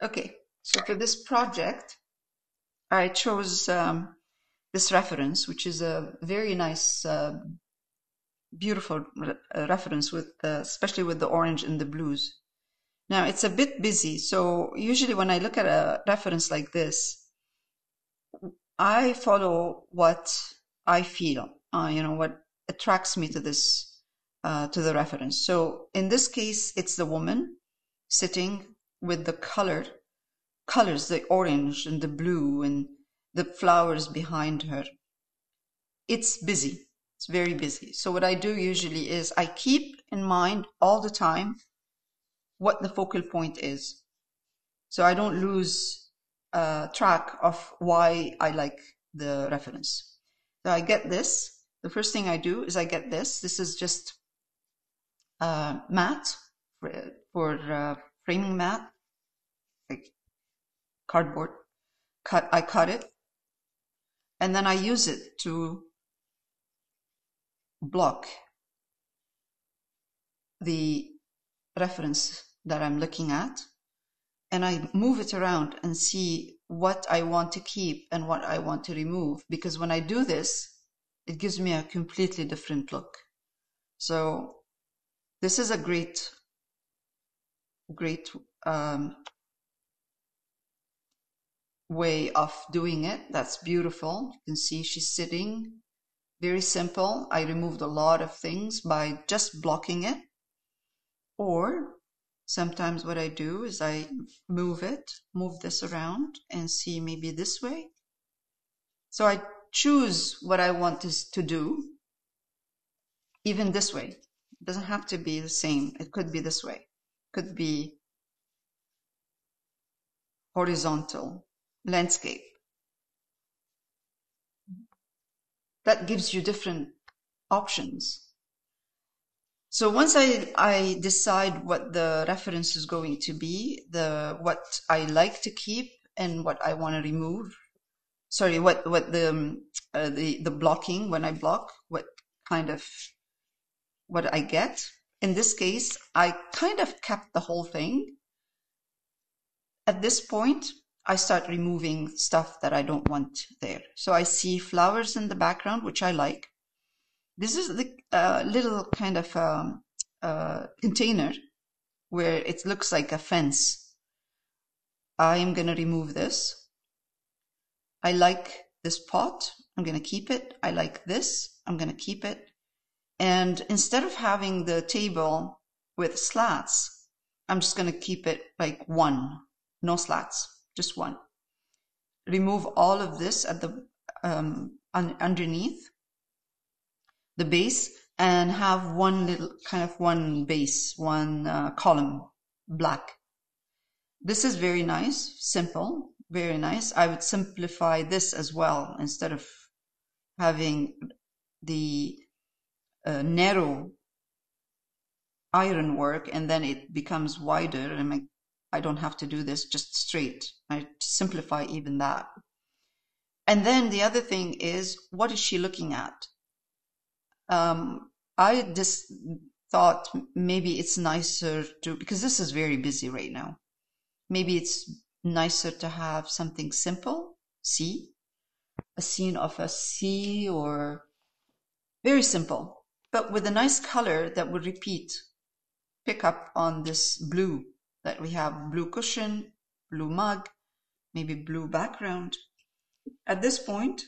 Okay, so for this project, I chose this reference, which is a very nice, beautiful reference with, especially with the orange and the blues. Now it's a bit busy, so usually when I look at a reference like this, I follow what I feel, what attracts me to this, to the reference. So in this case, it's the woman sitting with the colors, the orange and the blue and the flowers behind her. It's busy. It's very busy. So what I do usually is I keep in mind all the time what the focal point is. So I don't lose track of why I like the reference. So I get this. The first thing I do is I get this. This is just mat for framing mat, like cardboard. I cut it, and then I use it to block the reference that I'm looking at, and I move it around and see what I want to keep and what I want to remove, because when I do this, it gives me a completely different look. So this is a great way of doing it. That's beautiful. You can see she's sitting. Very simple. I removed a lot of things by just blocking it. Or sometimes what I do is I move this around and see maybe this way. So I choose what I want to do, even this way. It doesn't have to be the same. It could be this way. It could be horizontal, landscape. That gives you different options. So once I decide what the reference is going to be, what I like to keep and what I want to remove, sorry, what the blocking, when I block, what I get. In this case, I kind of kept the whole thing. At this point, I start removing stuff that I don't want there. So I see flowers in the background, which I like. This is the little kind of container where it looks like a fence. I am going to remove this. I like this pot. I'm going to keep it. I like this. I'm going to keep it. And instead of having the table with slats, I'm just going to keep it like one. No slats, just one. Remove all of this at the underneath the base, and have one little one base, one column, black. This is very nice, simple, very nice. I would simplify this as well. Instead of having the narrow ironwork and then it becomes wider, and I don't have to do this, just straight. I simplify even that. And then the other thing is, what is she looking at? I just thought maybe it's nicer to, because this is very busy right now, maybe it's nicer to have something simple, a scene of a sea, or very simple, but with a nice color that would pick up on this blue that we have, blue cushion, blue mug, maybe blue background. At this point,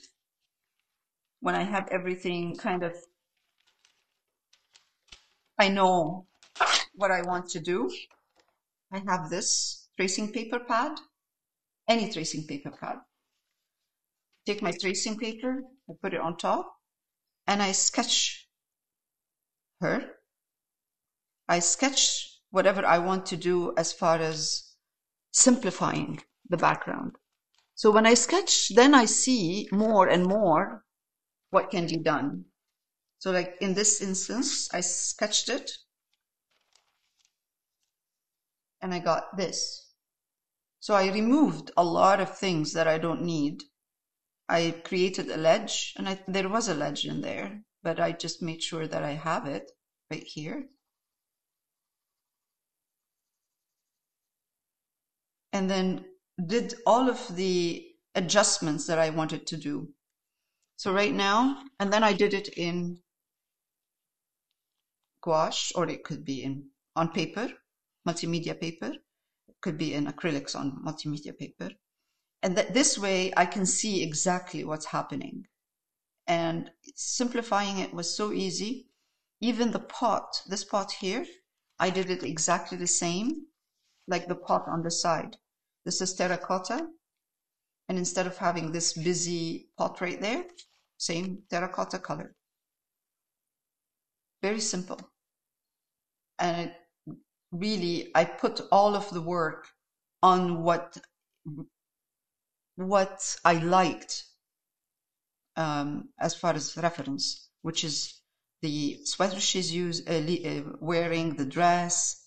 when I have everything I know what I want to do, I have this tracing paper pad, any tracing paper pad. Take my tracing paper, I put it on top, and I sketch her. I sketch whatever I want to do as far as simplifying the background. So when I sketch, then I see more and more what can be done. So like in this instance, I sketched it and I got this. So I removed a lot of things that I don't need. I created a ledge, and there was a ledge in there, but I just made sure that I have it right here. and then did all of the adjustments that I wanted to do. So right now, and then I did it in gouache, or it could be on paper, multimedia paper. It could be in acrylics on multimedia paper. And this way I can see exactly what's happening. And simplifying it was so easy. Even the pot, this pot here, I did it exactly the same, like the pot on the side. This is terracotta. And instead of having this busy pot right there, same terracotta color. Very simple. And it really, I put all of the work on what I liked as far as reference, which is the sweater she's wearing, the dress.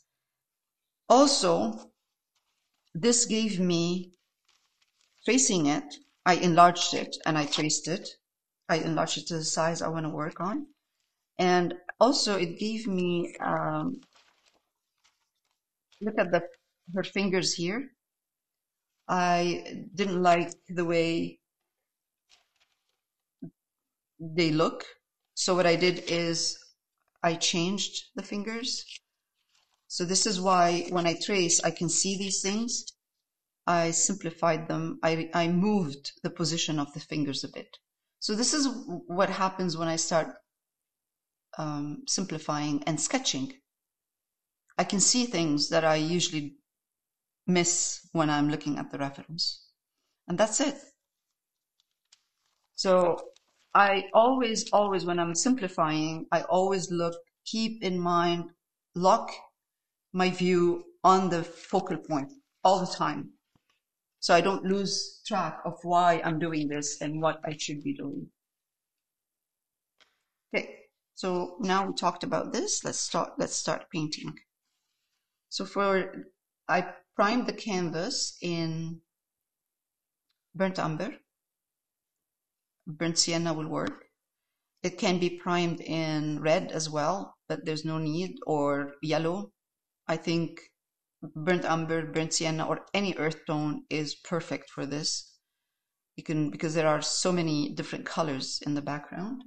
Also, this gave me, tracing it, I enlarged it and I traced it. I enlarged it to the size I want to work on. And also it gave me, look at her fingers here. I didn't like the way they look. So what I did is I changed the fingers. So this is why when I trace, I can see these things. I simplified them. I moved the position of the fingers a bit. So this is what happens when I start simplifying and sketching. I can see things that I usually miss when I'm looking at the reference. And that's it. So I always, when I'm simplifying, I always keep in mind, lock my view on the focal point all the time. So I don't lose track of why I'm doing this and what I should be doing. Okay, so now we talked about this. Let's start painting. So I primed the canvas in burnt umber. Burnt sienna will work. It can be primed in red as well, but there's no need, or yellow. I think burnt umber, burnt sienna, or any earth tone is perfect for this. Because there are so many different colors in the background.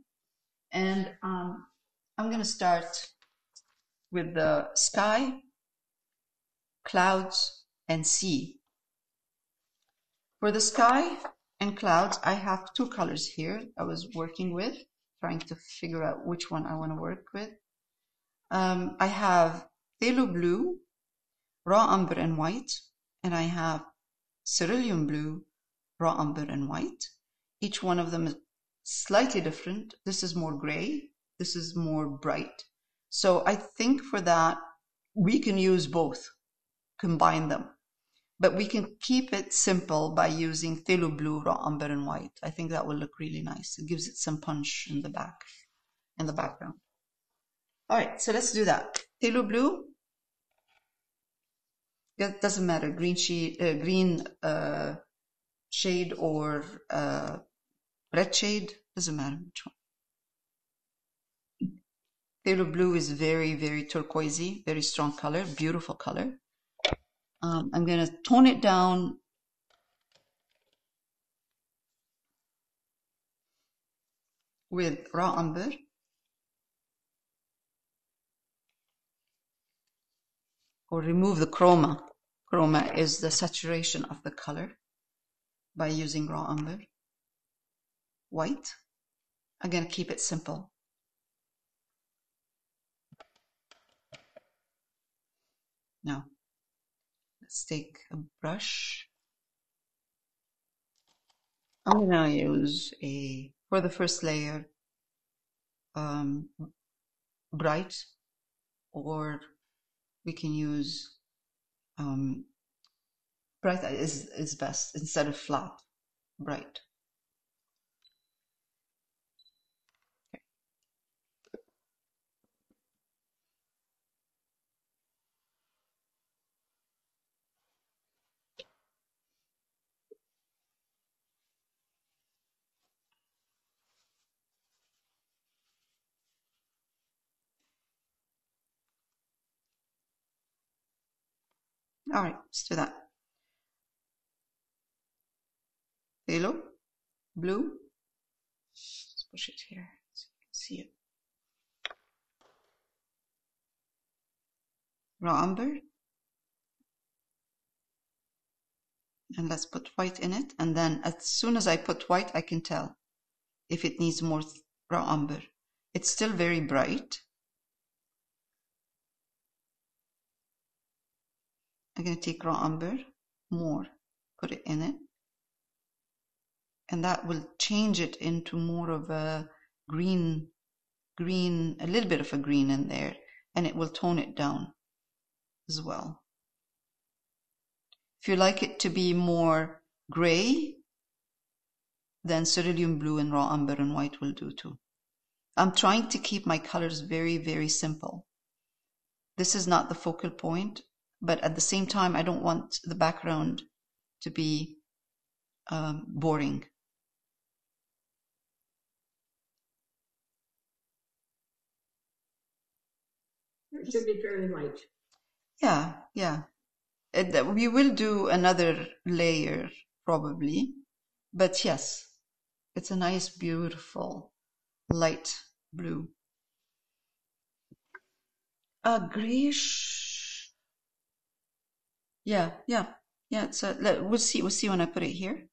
And I'm going to start with the sky, clouds, and sea. For the sky and clouds, I have two colors here I was working with, trying to figure out which one I want to work with. I have phthalo blue, raw umber and white, and I have cerulean blue, raw umber and white. Each one of them is slightly different. This is more gray. This is more bright. So I think for that, we can use both, combine them. But we can keep it simple by using phthalo blue, raw umber, and white. I think that will look really nice. It gives it some punch in the background. All right, so let's do that. Phthalo blue. It doesn't matter, green shade or red shade, doesn't matter which one. Phthalo blue is very, very turquoisey, very strong color, beautiful color. I'm going to tone it down with raw umber. Or remove the chroma. Chroma is the saturation of the color by using raw umber. White. I'm going to keep it simple. Now, let's take a brush. I'm going to use for the first layer, bright, or we can use bright is best instead of flat, bright. All right, let's do that. Phthalo Blue. Let's push it here so you can see it. Raw umber. And let's put white in it. And then as soon as I put white, I can tell if it needs more raw umber. It's still very bright. I'm going to take raw umber, more, put it in it. And that will change it into more of a green, a little bit of a green in there. And it will tone it down as well. If you like it to be more gray, then cerulean blue and raw umber and white will do too. I'm trying to keep my colors very, very simple. This is not the focal point, but at the same time, I don't want the background to be boring. It should be fairly light. Yeah, yeah. We will do another layer probably, but yes, it's a nice, beautiful light blue. Grayish. Yeah. It's we'll see when I put it here.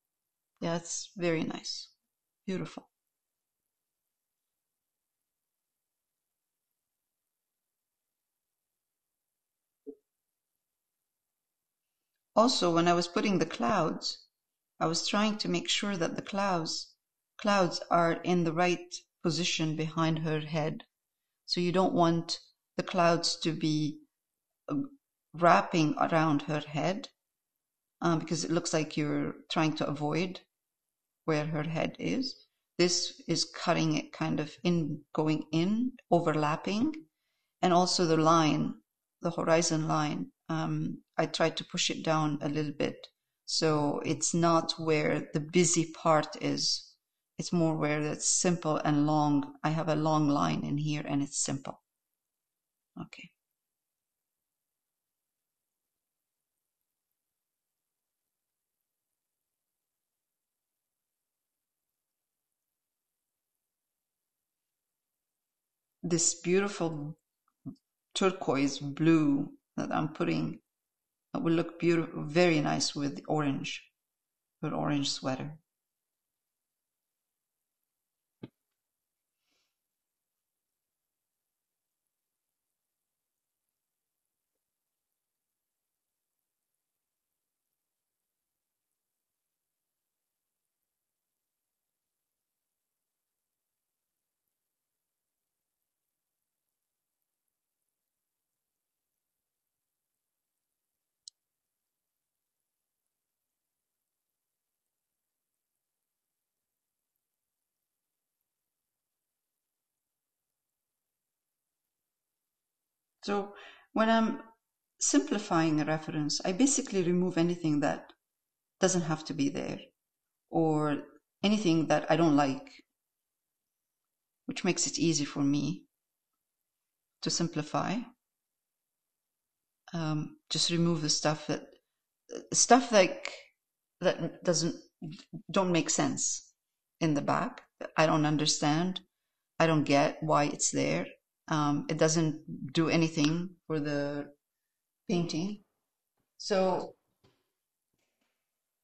Yeah, it's very nice, beautiful. Also, when I was putting the clouds, I was trying to make sure that the clouds are in the right position behind her head. So you don't want the clouds to be wrapping around her head because it looks like you're trying to avoid where her head is. This is cutting it kind of in, going in, overlapping. And also the line, the horizon line, I tried to push it down a little bit. So it's not where the busy part is. It's more where it's simple and long. I have a long line in here and it's simple. Okay. This beautiful turquoise blue that I'm putting will look beautiful, very nice with orange, with orange sweater. So when I'm simplifying a reference, I basically remove anything that doesn't have to be there or anything that I don't like, which makes it easy for me to simplify. Just remove the stuff that don't make sense in the back. I don't understand. I don't get why it's there. It doesn't do anything for the painting. So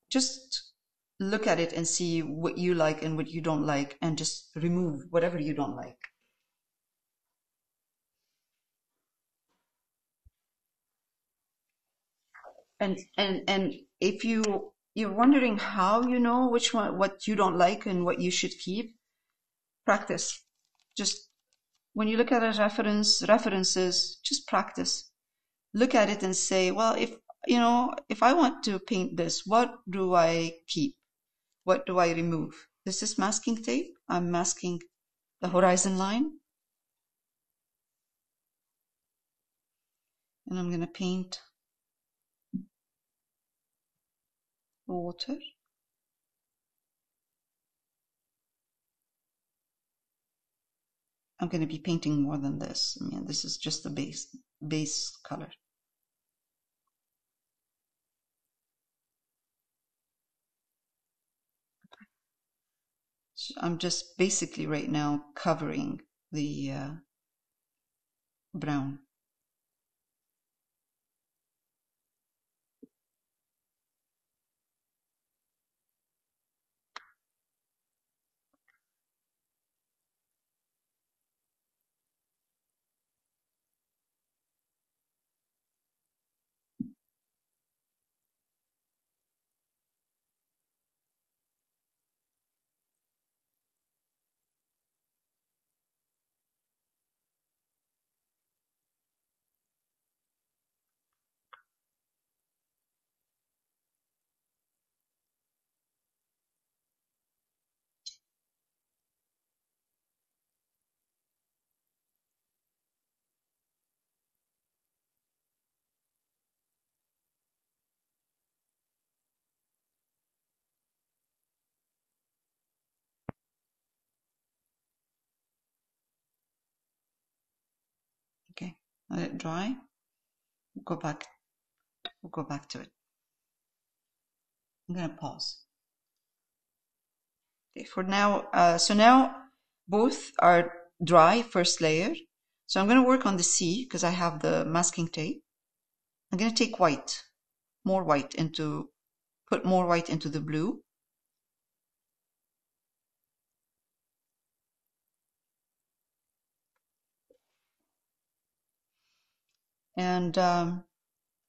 just look at it and see what you like and what you don't like and just remove whatever you don't like. And if you're wondering how you know which one, what you don't like and what you should keep, practice. Just when you look at a references, just practice. Look at it and say, well, if I want to paint this, what do I keep? What do I remove? This is masking tape. I'm masking the horizon line. And I'm going to paint the water. I'm going to be painting more than this. I mean, this is just the base color. So I'm just basically right now covering the brown. Okay, let it dry. We'll go back to it. I'm gonna pause. Okay, for now, so now both are dry, first layer. So I'm gonna work on the C because I have the masking tape. I'm gonna take white, put more white into the blue. And I'm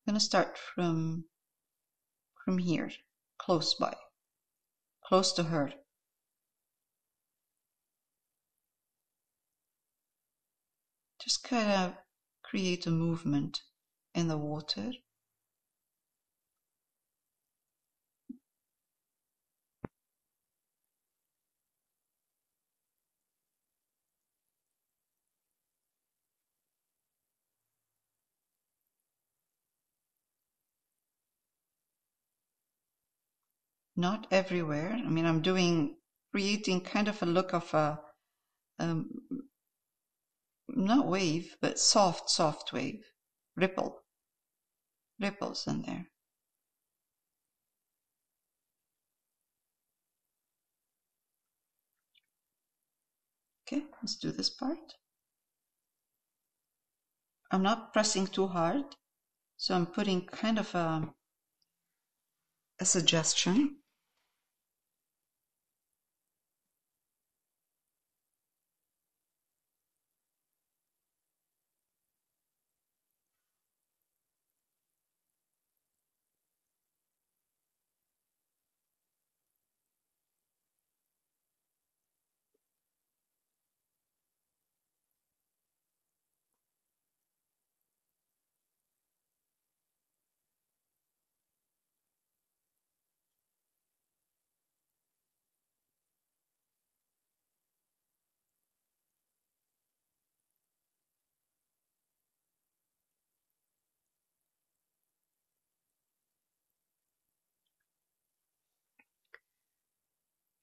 gonna start from here, close to her. Just kind of create a movement in the water. Not everywhere. I mean, I'm creating kind of a look of a, not wave, but soft wave, ripples in there. Okay, let's do this part. I'm not pressing too hard, so I'm putting kind of a suggestion.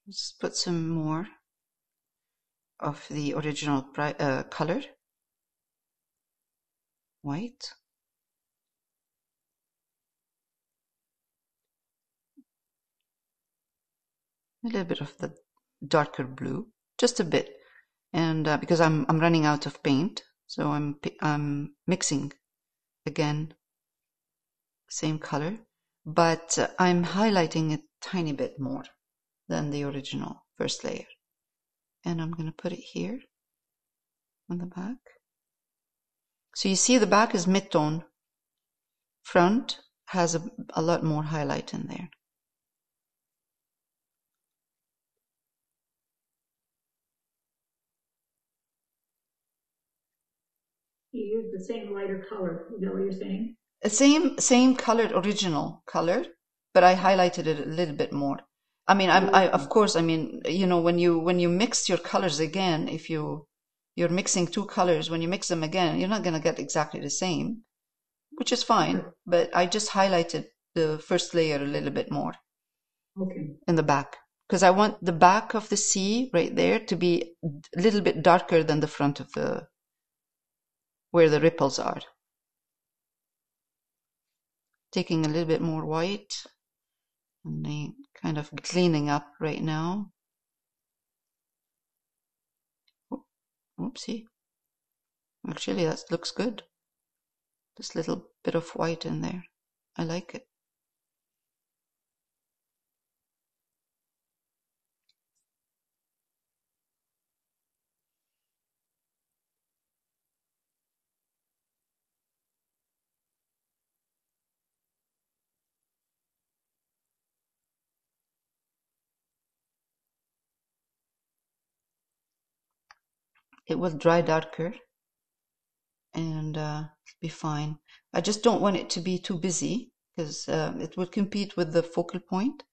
Let's put some more of the original color, white. A little bit of the darker blue, just a bit, and because I'm running out of paint, so I'm mixing again, same color, but I'm highlighting it a tiny bit more than the original first layer, and I'm gonna put it here on the back. So you see the back is mid-tone, front has a lot more highlight in there. You use the same lighter color, is that what you're saying? Same colored original color, but I highlighted it a little bit more. I mean, of course, I mean, you know, when you mix your colors again, if you're mixing two colors, when you mix them again, you're not going to get exactly the same, which is fine. But I just highlighted the first layer a little bit more. Okay. In the back, because I want the back of the C right there to be a little bit darker than the front of where the ripples are. Taking a little bit more white and then kind of cleaning up right now. Oopsie. Actually, that looks good. This little bit of white in there. I like it. It will dry darker and be fine. I just don't want it to be too busy because it will compete with the focal point.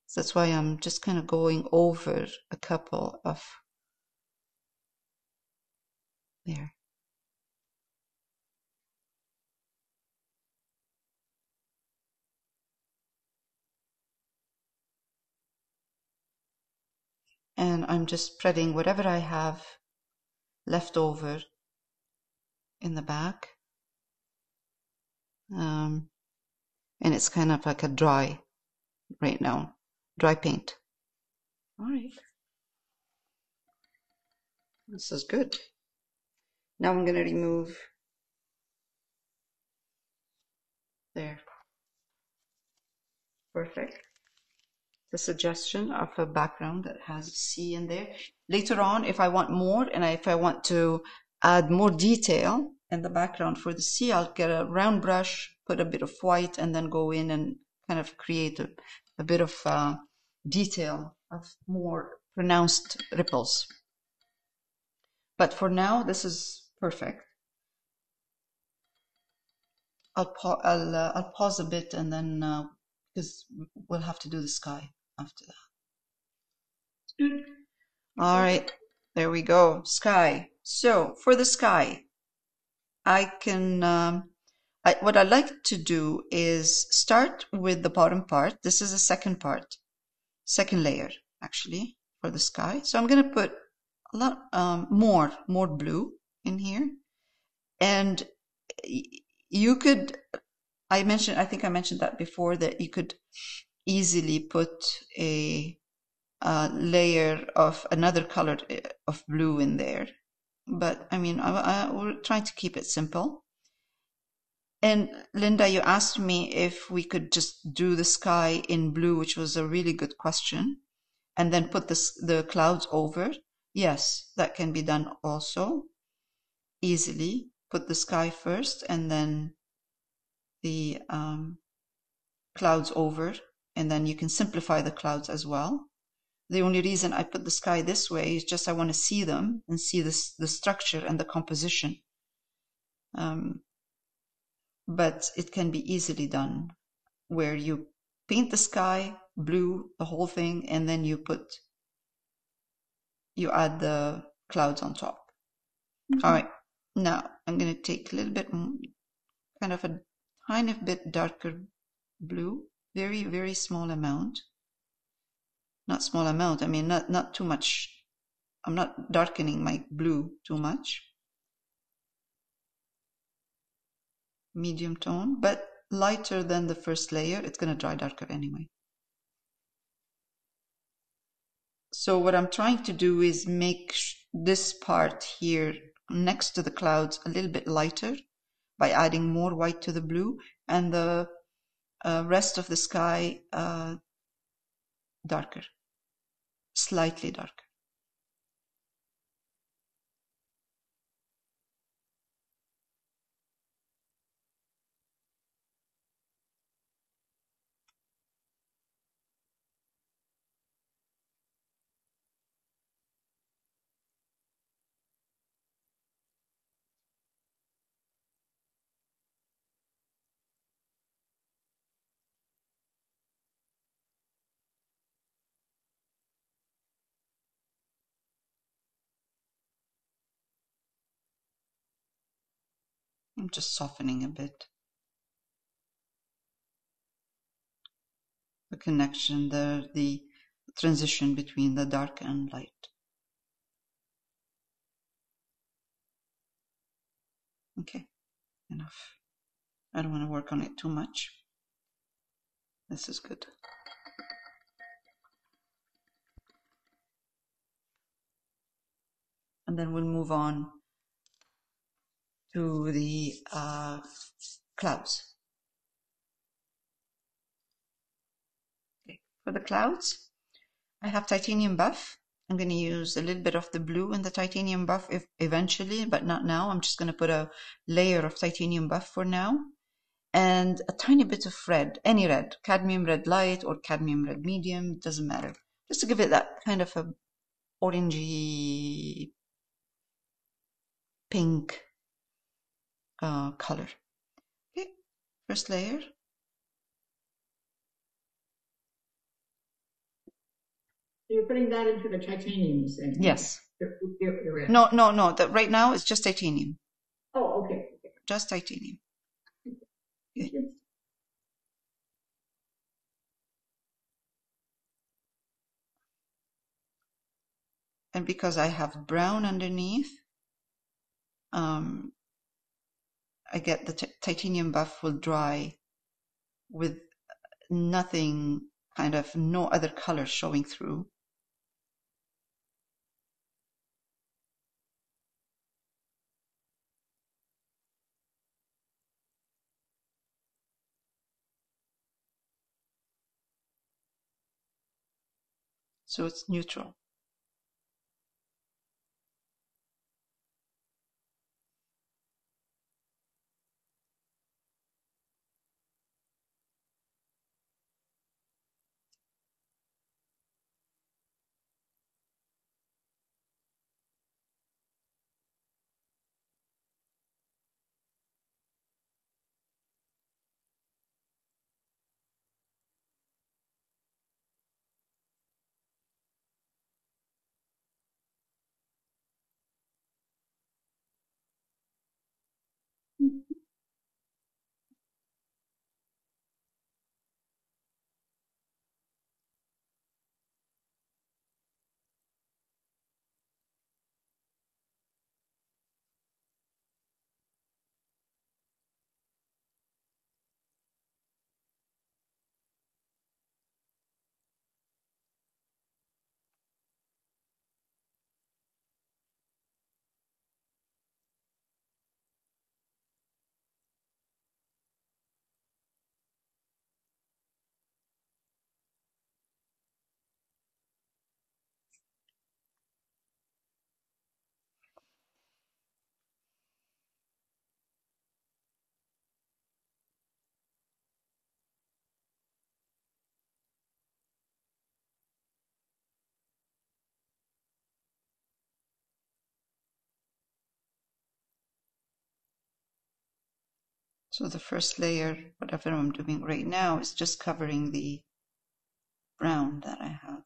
So that's why I'm just kind of going over a couple of there. And I'm just spreading whatever I have left over in the back. And it's kind of like a dry right now, dry paint. All right. This is good. Now I'm going to remove there. Perfect. The suggestion of a background that has a C in there. Later on, if I want more and if I want to add more detail in the background for the C, I'll get a round brush, put a bit of white, and then go in and kind of create a bit of detail of more pronounced ripples. But for now, this is perfect. I'll pause a bit and then because we'll have to do the sky after that. All right, there we go, sky. So for the sky, I can what I like to do is start with the bottom part. This is the second layer actually for the sky. So I'm going to put a lot more blue in here, and you could. I think I mentioned that before, that you could easily put a layer of another color of blue in there. But I mean, we're trying to keep it simple. And Linda, you asked me if we could just do the sky in blue, which was a really good question, and then put the clouds over. Yes, that can be done also easily. Put the sky first and then the clouds over, and then you can simplify the clouds as well. The only reason I put the sky this way is just I want to see them and see the structure and the composition. But it can be easily done where you paint the sky blue, the whole thing, and then you add the clouds on top. Mm-hmm. All right, now I'm going to take a little bit, kind of a tiny bit darker blue, very, very small amount. Not small amount, I mean not too much. I'm not darkening my blue too much. Medium tone, but lighter than the first layer. It's going to dry darker anyway. So what I'm trying to do is make this part here next to the clouds a little bit lighter by adding more white to the blue, and the rest of the sky darker, slightly darker. I'm just softening a bit. The connection, the transition between the dark and light. Okay, enough. I don't want to work on it too much. This is good. and then we'll move on to the clouds. Okay. For the clouds, I have titanium buff. I'm going to use a little bit of the blue in the titanium buff eventually, but not now. I'm just going to put a layer of titanium buff for now. And a tiny bit of red, any red, cadmium red light or cadmium red medium, doesn't matter. Just to give it that kind of a orangey pink color. Okay, first layer. So you're putting that into the titanium, you said? Yes. The red. No. Right now it's just titanium. Oh, okay. Just titanium. Okay. And because I have brown underneath, I get the titanium buff will dry with nothing, kind of no other color showing through. So it's neutral. So the first layer, whatever I'm doing right now, is just covering the brown that I have.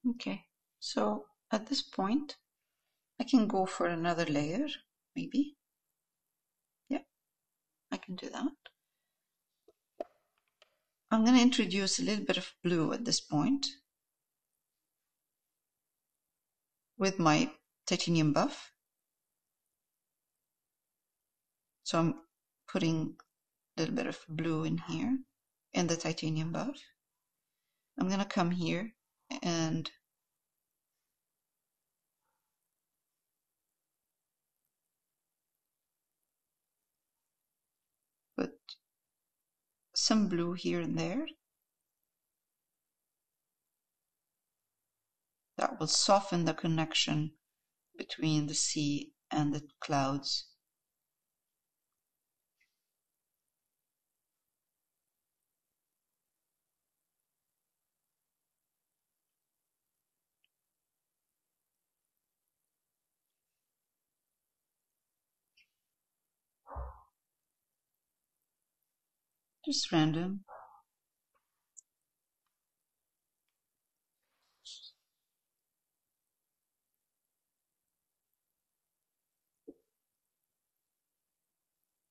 Okay, so at this point, I can go for another layer, maybe. can do that. I'm going to introduce a little bit of blue at this point with my titanium buff. So I'm putting a little bit of blue in here in the titanium buff. I'm going to come here and put some blue here and there. That will soften the connection between the sea and the clouds. Just random.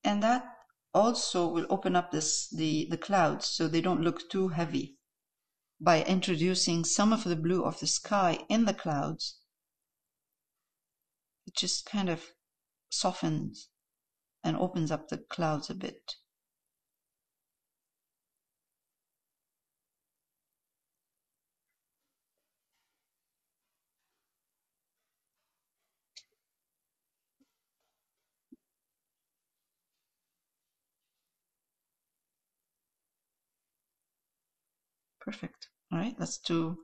And that also will open up the clouds so they don't look too heavy. By introducing some of the blue of the sky in the clouds, it just kind of softens and opens up the clouds a bit. Perfect. All right, let's do,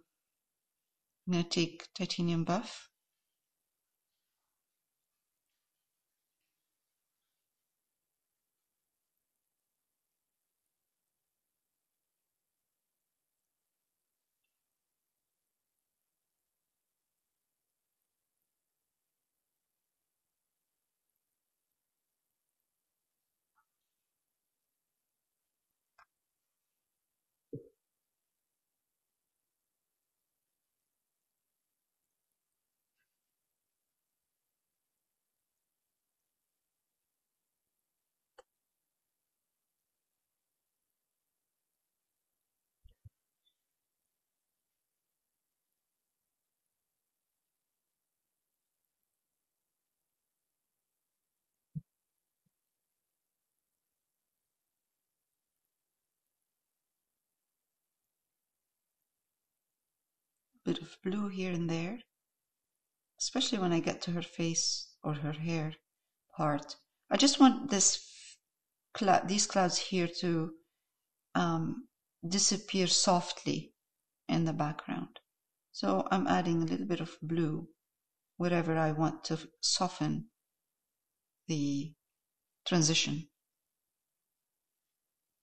I'm going to take titanium buff. Bit of blue here and there, especially when I get to her face or her hair part. I just want these clouds here to disappear softly in the background. So I'm adding a little bit of blue wherever I want to soften the transition.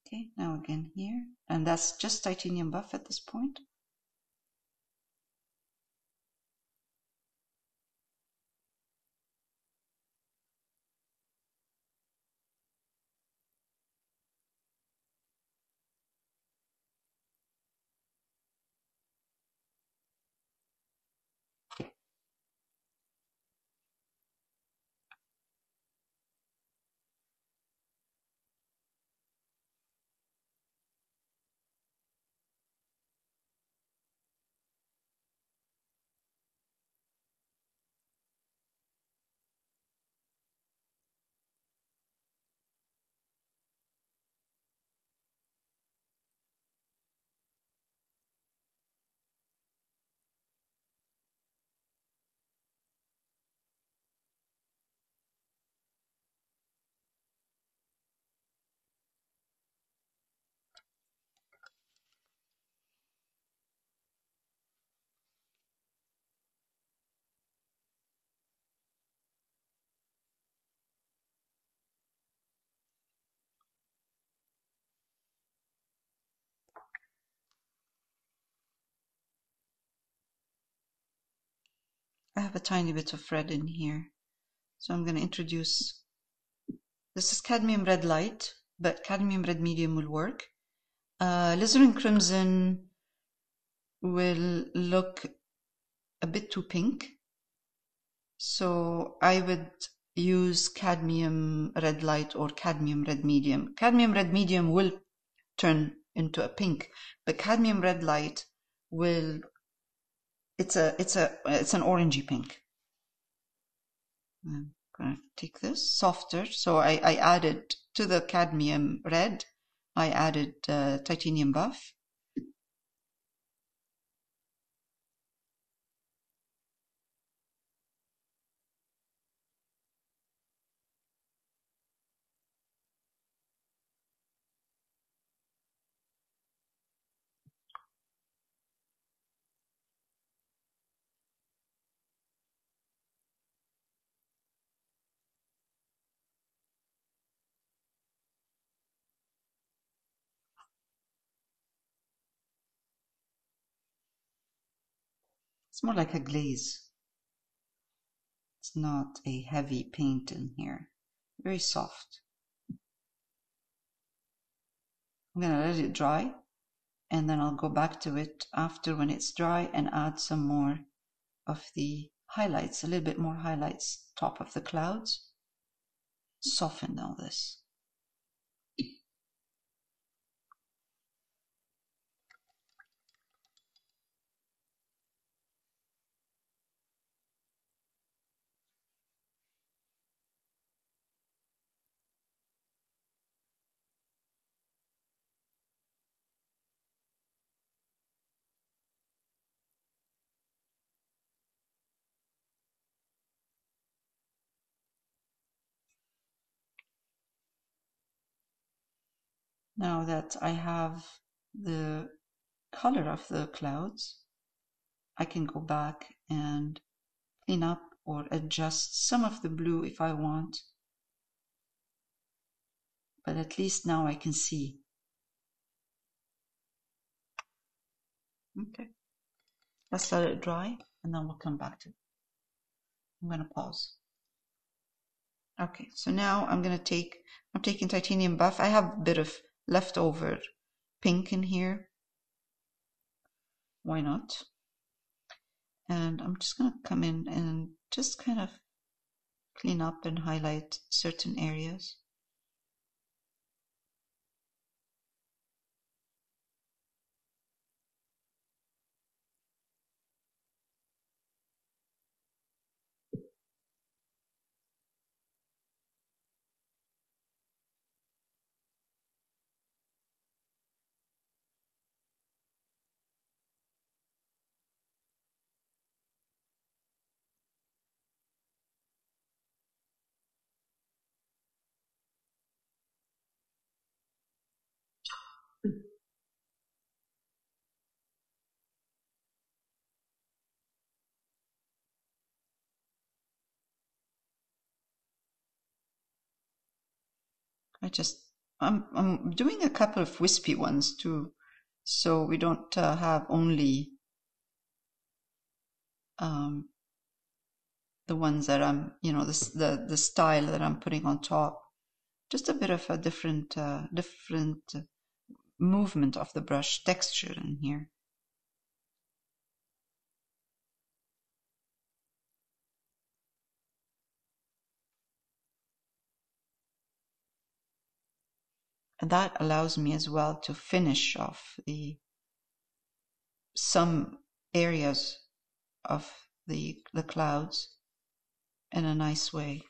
Okay, now again here, and that's just titanium buff at this point. I have a tiny bit of red in here, so I'm going to introduce, this is Cadmium Red Light, but Cadmium Red Medium will work. Alizarin Crimson will look a bit too pink, so I would use cadmium red light or cadmium red medium. Cadmium red medium will turn into a pink, but cadmium red light will, it's an orangey pink. I'm gonna take this softer. So I added to the cadmium red, I added titanium buff. It's more like a glaze. It's not a heavy paint in here. Very soft. I'm gonna let it dry, and then I'll go back to it after when it's dry and add some more of the highlights, a little bit more highlights, top of the clouds. Soften all this. Now that I have the color of the clouds, I can go back and clean up or adjust some of the blue if I want. But at least now I can see. Okay. Let's let it dry and then we'll come back to it. I'm going to pause. Okay, so now I'm taking titanium buff. I have a bit of leftover pink in here. Why not? And I'm just going to come in and just kind of clean up and highlight certain areas. I'm doing a couple of wispy ones too, so we don't have only the ones that I'm, the style that I'm putting on top. Just a bit of a different movement of the brush texture in here. And that allows me as well to finish off some areas of the clouds in a nice way.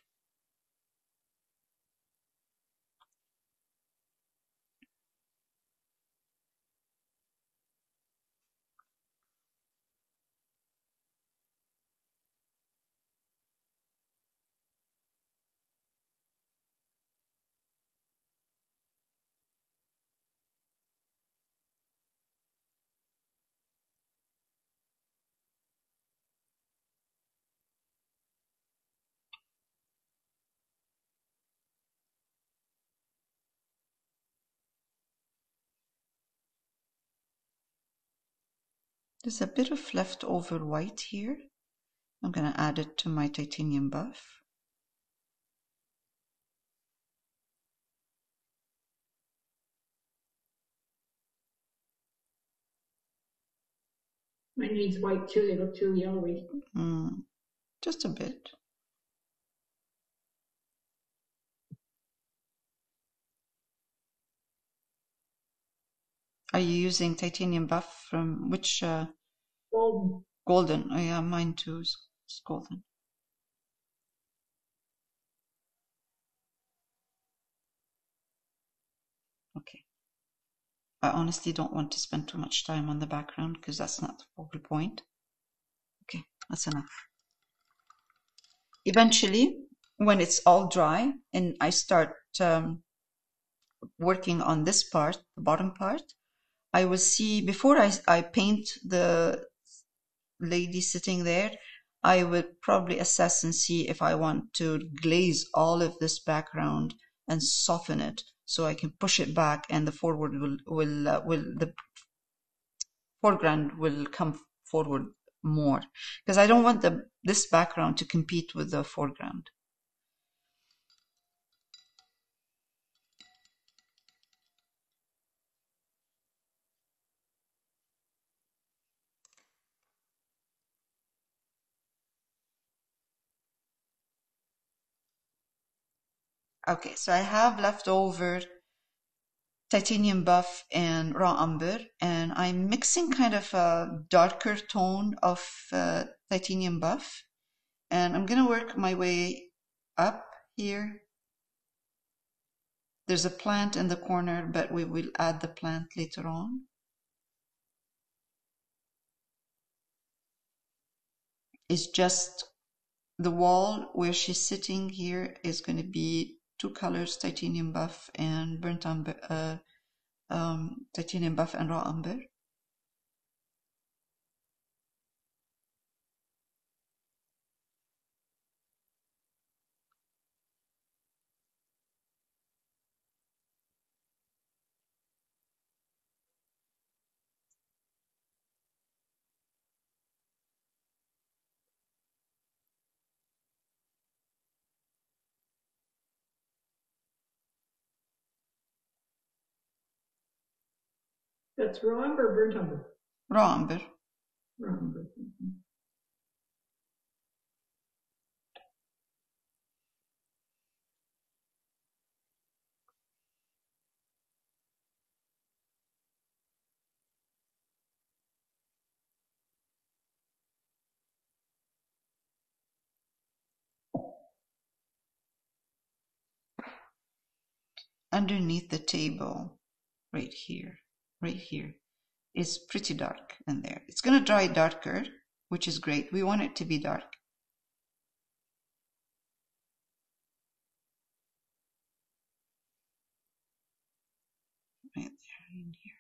There's a bit of leftover white here. I'm going to add it to my titanium buff. Mine needs white too, they look too yellowy. Just a bit. Are you using titanium buff from which? Golden. Golden. Oh yeah, mine too is golden. Okay. I honestly don't want to spend too much time on the background because that's not the focal point. Okay, that's enough. Eventually, when it's all dry and I start working on this part, the bottom part, I will see, before I paint the lady sitting there, I would probably assess and see if I want to glaze all of this background and soften it so I can push it back and the forward the foreground will come forward more because I don't want this background to compete with the foreground. Okay, so I have left over titanium buff and raw umber, and I'm mixing kind of a darker tone of titanium buff, and I'm gonna work my way up here. There's a plant in the corner, but we will add the plant later on. It's just the wall where she's sitting here is going to be two colors, titanium buff and burnt umber, titanium buff and raw umber. That's raw umber or burnt umber? Raw umber. Raw umber. Mm-hmm. Underneath the table, right here, is pretty dark in there. It's going to dry darker, which is great. We want it to be dark. Right there in here.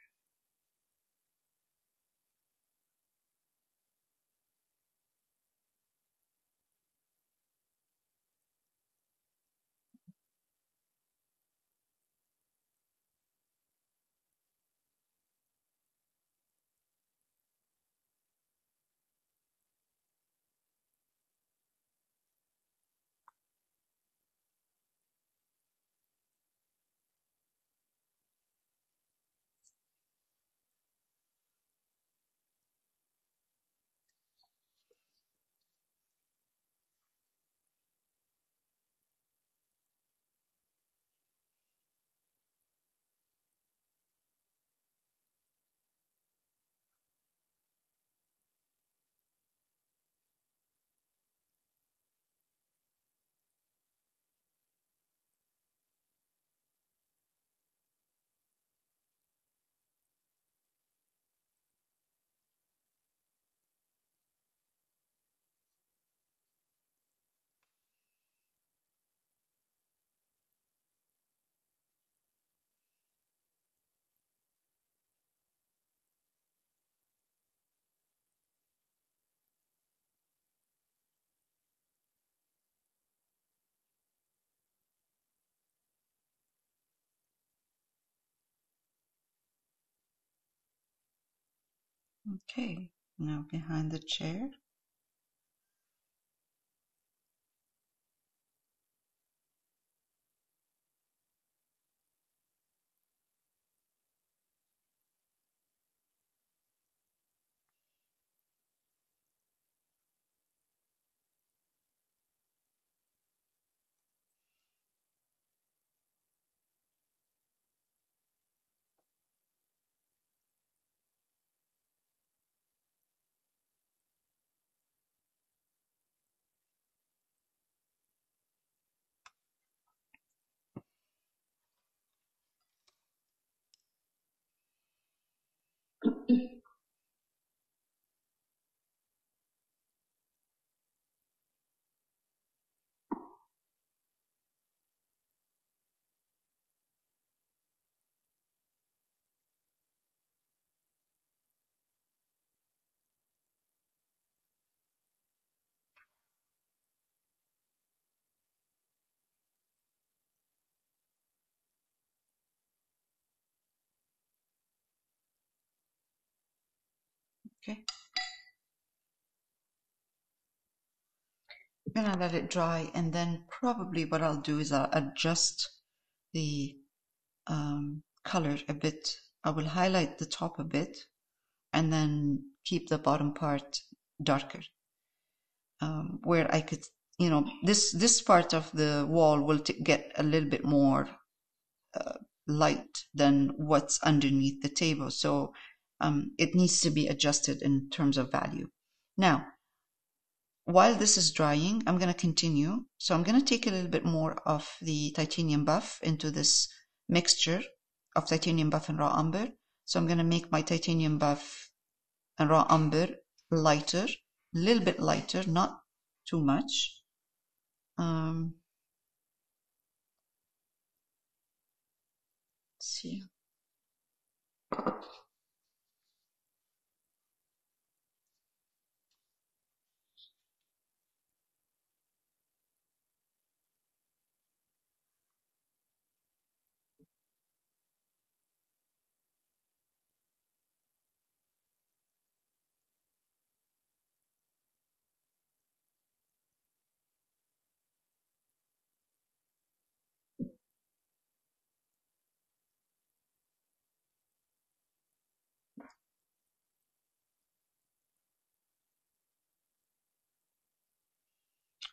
Okay, now behind the chair. Okay. I'm gonna let it dry, and then probably what I'll do is I'll adjust the color a bit. I will highlight the top a bit and then keep the bottom part darker. Where I could, this part of the wall will get a little bit more light than what's underneath the table. So it needs to be adjusted in terms of value. Now, while this is drying, I'm going to continue. So I'm going to take a little bit more of the titanium buff into this mixture of titanium buff and raw umber. So I'm going to make my titanium buff and raw umber lighter, a little bit lighter, not too much. Let's see.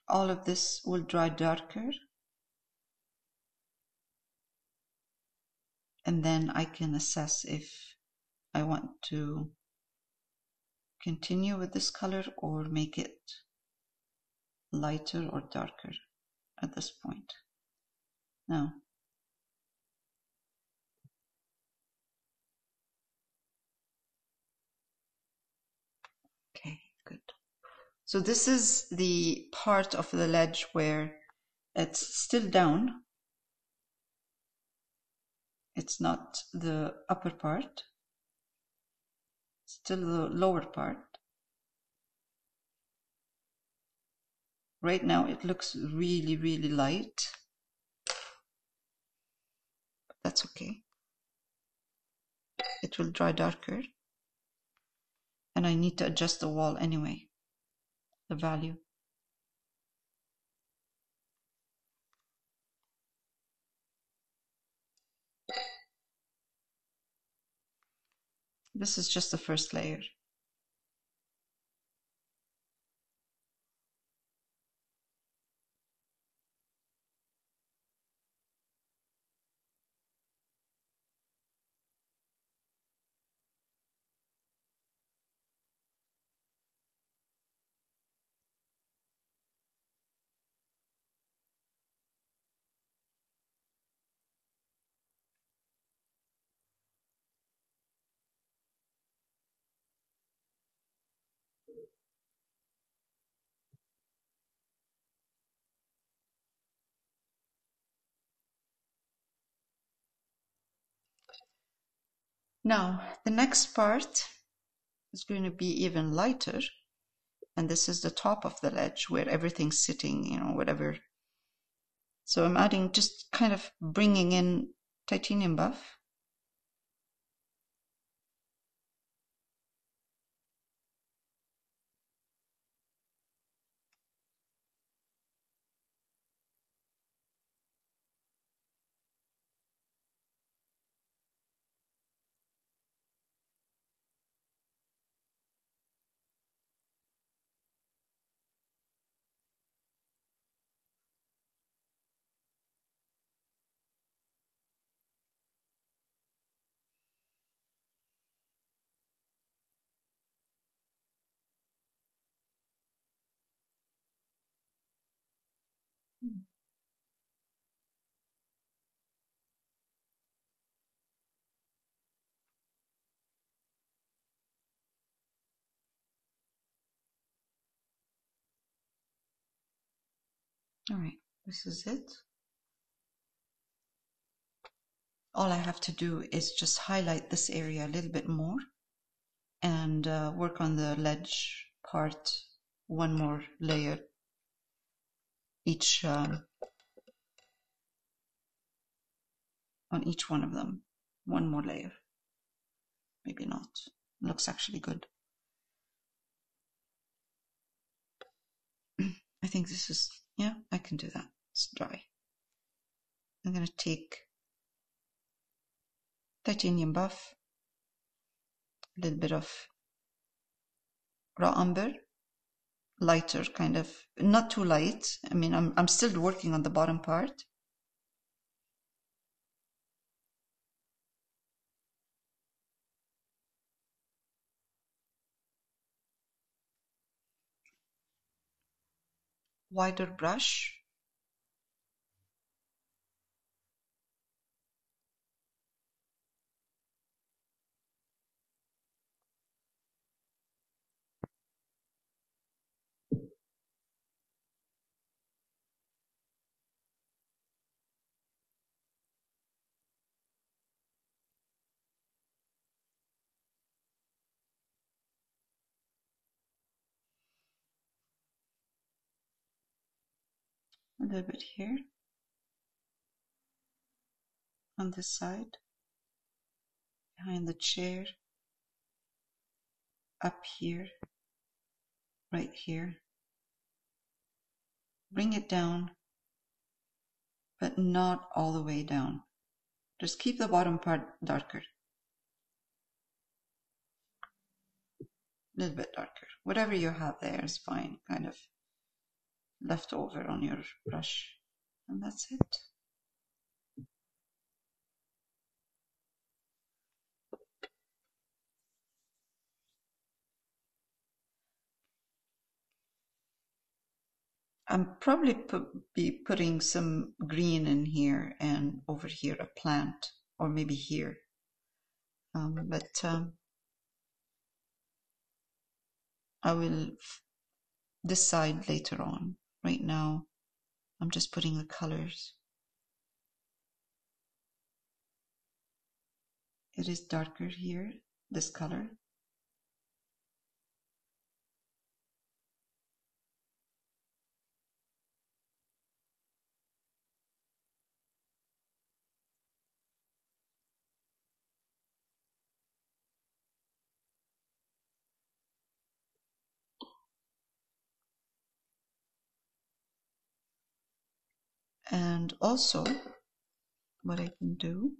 All of this will dry darker, and then I can assess if I want to continue with this color or make it lighter or darker at this point. Now, okay, good. So this is the part of the ledge where it's still down. It's not the upper part, still the lower part. Right now it looks really, really light. That's okay. It will dry darker. And I need to adjust the wall anyway, the value. This is just the first layer. Now, the next part is going to be even lighter. And this is the top of the ledge where everything's sitting, whatever. So I'm adding, just kind of bringing in titanium buff. All right, this is it. All I have to do is just highlight this area a little bit more and work on the ledge part one more layer each on each one of them. One more layer. Maybe not. It looks actually good. I think this is, yeah, I can do that. It's dry. I'm going to take titanium buff, a little bit of raw umber, lighter kind of, not too light. I mean, I'm still working on the bottom part. Wider brush. A little bit here on this side, behind the chair, up here, right here. Bring it down, but not all the way down. Just keep the bottom part darker. A little bit darker. Whatever you have there is fine, kind of left over on your brush. And that's it. I'm probably be putting some green in here and over here a plant, or maybe here. I will decide later on. Right now, I'm just putting the colors. It is darker here, this color. And also, what I can do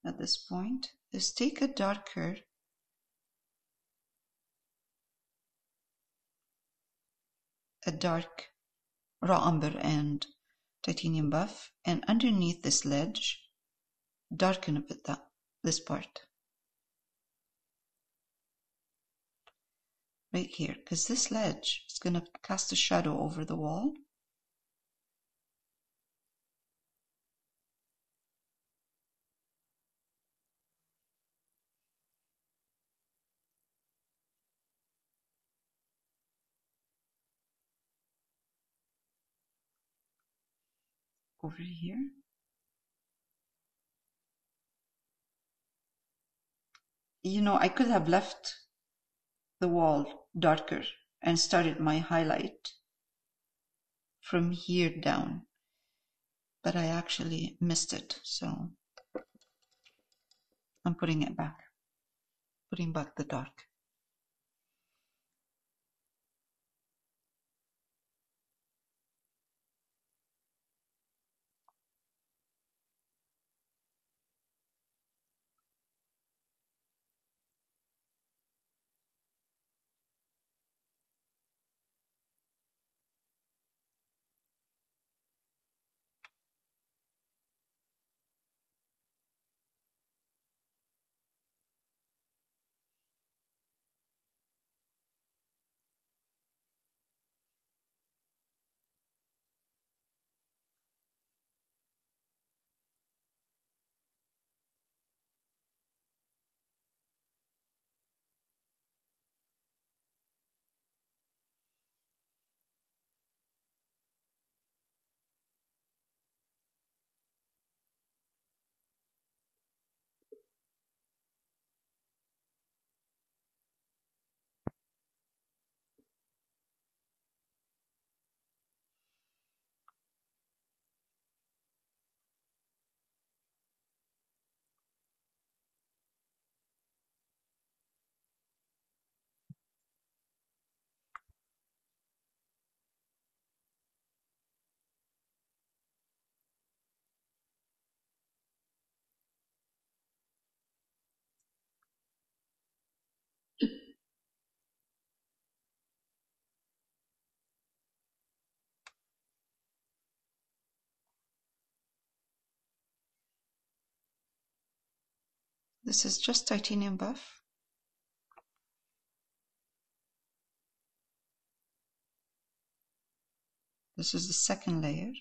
at this point is take a dark raw umber and titanium buff, and underneath this ledge, darken a bit this part. Right here, because this ledge is going to cast a shadow over the wall. Over here. You know, I could have left the wall darker and started my highlight from here down, but I actually missed it, so I'm putting it back, putting back the dark. This is just titanium buff. This is the second layer.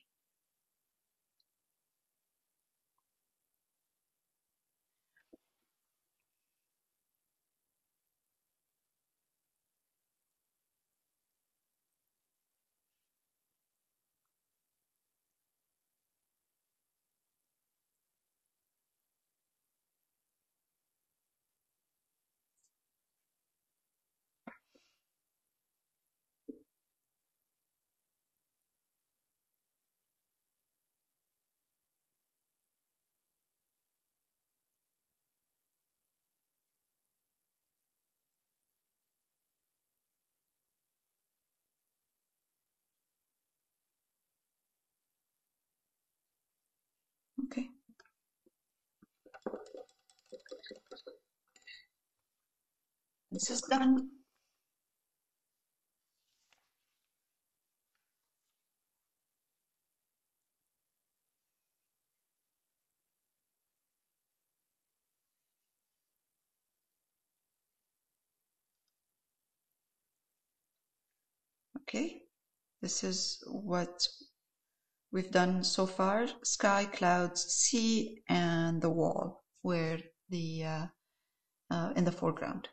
Okay. This is done. Okay. This is what we've done so far: sky, clouds, sea, and the wall, where the in the foreground.